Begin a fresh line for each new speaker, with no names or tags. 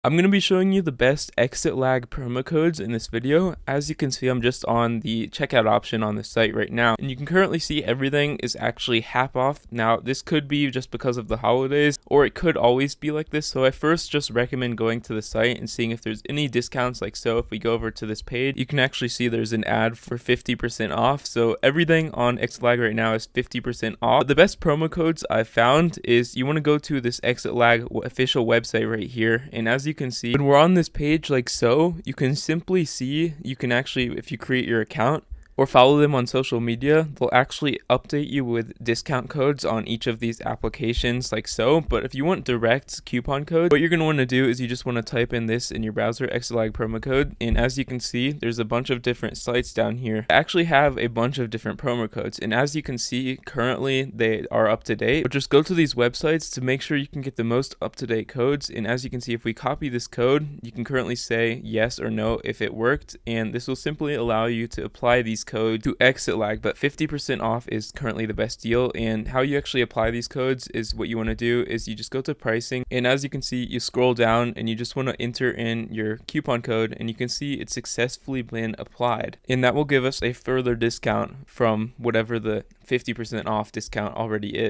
I'm going to be showing you the best Exitlag promo codes in this video. As you can see, I'm just on the checkout option on the site right now, and you can currently see everything is actually half off. Now, this could be just because of the holidays, or it could always be like this. So I first just recommend going to the site and seeing if there's any discounts. Like so, if we go over to this page, you can actually see there's an ad for 50% off. So everything on Exitlag right now is 50% off. But the best promo codes I've found is you want to go to this Exitlag official website right here, and as you can see, when we're on this page like so, you can simply see, you can actually, if you create your account or follow them on social media, they'll actually update you with discount codes on each of these applications like so. But if you want direct coupon code, what you're going to want to do is you just want to type in this in your browser, Exitlag promo code, and as you can see, there's a bunch of different sites down here that actually have a bunch of different promo codes, and as you can see, currently they are up to date. But just go to these websites to make sure you can get the most up-to-date codes, and as you can see, if we copy this code, you can currently say yes or no if it worked, and this will simply allow you to apply these code to Exitlag. But 50% off is currently the best deal, and how you actually apply these codes is what you want to do is you just go to pricing, and as you can see, you scroll down and you just want to enter in your coupon code, and you can see it's successfully been applied, and that will give us a further discount from whatever the 50% off discount already is.